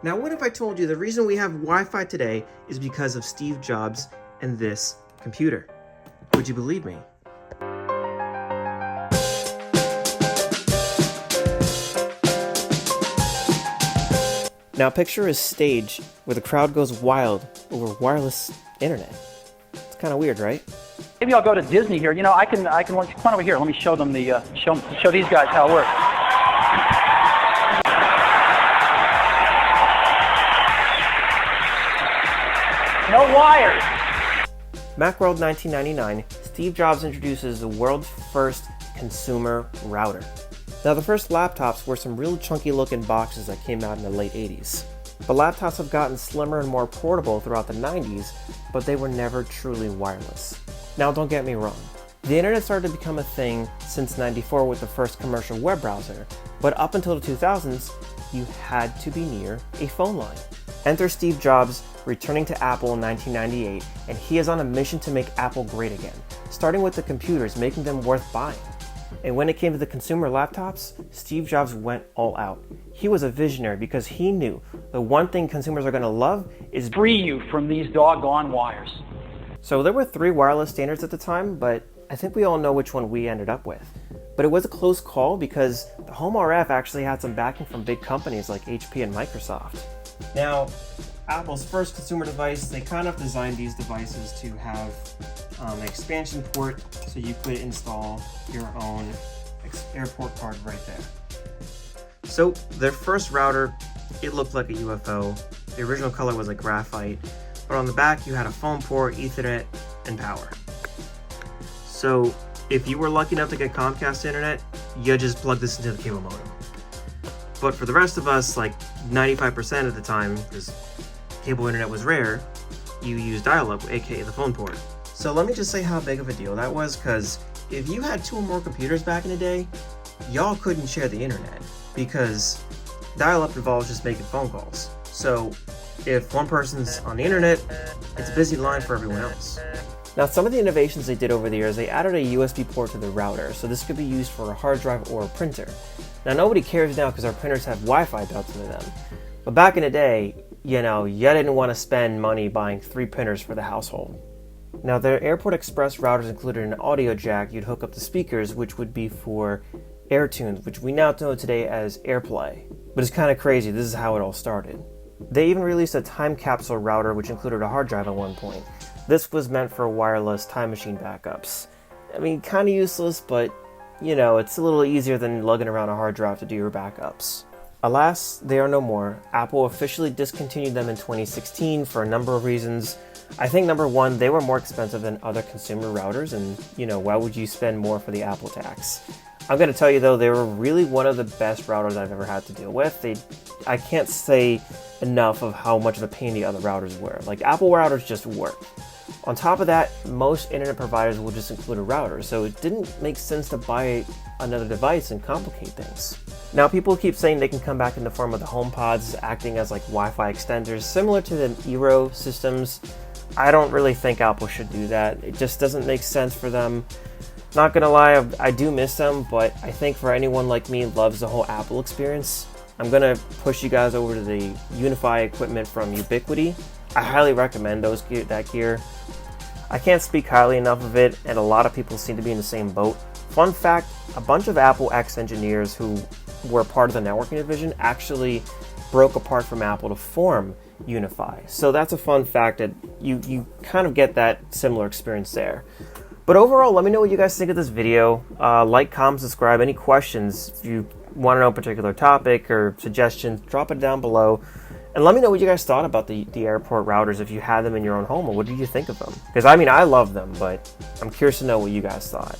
Now, what if I told you the reason we have Wi-Fi today is because of Steve Jobs and this computer? Would you believe me? Now, picture a stage where the crowd goes wild over wireless internet. It's kind of weird, right? Maybe I'll go to Disney here. You know, I can. Come on over here. Let me show them the show these guys how it works. No wires. Macworld 1999, Steve Jobs introduces the world's first consumer router. Now, the first laptops were some real chunky looking boxes that came out in the late 80s. But laptops have gotten slimmer and more portable throughout the 90s, but they were never truly wireless. Now, don't get me wrong. The internet started to become a thing since '94 with the first commercial web browser, but up until the 2000s, you had to be near a phone line. Enter Steve Jobs returning to Apple in 1998, and he is on a mission to make Apple great again, starting with the computers, making them worth buying. And when it came to the consumer laptops, Steve Jobs went all out. He was a visionary because he knew the one thing consumers are going to love is Free you from these doggone wires. So there were 3 wireless standards at the time, but I think we all know which one we ended up with. But it was a close call because the Home RF actually had some backing from big companies like HP and Microsoft. Now, Apple's first consumer device, they kind of designed these devices to have an expansion port so you could install your own airport card right there. So their first router, it looked like a UFO. The original color was like graphite, but on the back you had a phone port, Ethernet, and power. So if you were lucky enough to get Comcast internet, you just plug this into the cable modem. But for the rest of us, like 95% of the time, because cable internet was rare, you used dial-up, aka the phone port. So let me just say how big of a deal that was, because if you had 2 or more computers back in the day, y'all couldn't share the internet, because dial-up involves just making phone calls. So if one person's on the internet, it's a busy line for everyone else. Now, some of the innovations they did over the years, they added a USB port to the router, so this could be used for a hard drive or a printer. Now, nobody cares now because our printers have Wi-Fi built into them. But back in the day, you didn't want to spend money buying 3 printers for the household. Now, their Airport Express routers included an audio jack you'd hook up the speakers, which would be for AirTunes, which we now know today as AirPlay. But it's kind of crazy, this is how it all started. They even released a time capsule router, which included a hard drive at one point. This was meant for wireless time machine backups. I mean, kind of useless, but it's a little easier than lugging around a hard drive to do your backups. Alas, they are no more. Apple officially discontinued them in 2016 for a number of reasons. I think number one, they were more expensive than other consumer routers, and why would you spend more for the Apple tax? I'm going to tell you though, they were really one of the best routers I've ever had to deal with. I can't say enough of how much of a pain the other routers were. Like, Apple routers just work. On top of that, most internet providers will just include a router, so it didn't make sense to buy another device and complicate things. Now, people keep saying they can come back in the form of the HomePods, acting as like Wi-Fi extenders, similar to the Eero systems. I don't really think Apple should do that. It just doesn't make sense for them. Not gonna lie, I do miss them, but I think for anyone like me who loves the whole Apple experience, I'm gonna push you guys over to the Unify equipment from Ubiquiti. I highly recommend that gear. I can't speak highly enough of it, and a lot of people seem to be in the same boat. Fun fact, a bunch of Apple X engineers who were part of the networking division actually broke apart from Apple to form Unify. So that's a fun fact that you kind of get that similar experience there. But overall, let me know what you guys think of this video. Like, comment, subscribe. Any questions, if you want to know a particular topic or suggestions, drop it down below. And let me know what you guys thought about the airport routers, if you had them in your own home, or what did you think of them? Because I love them, but I'm curious to know what you guys thought.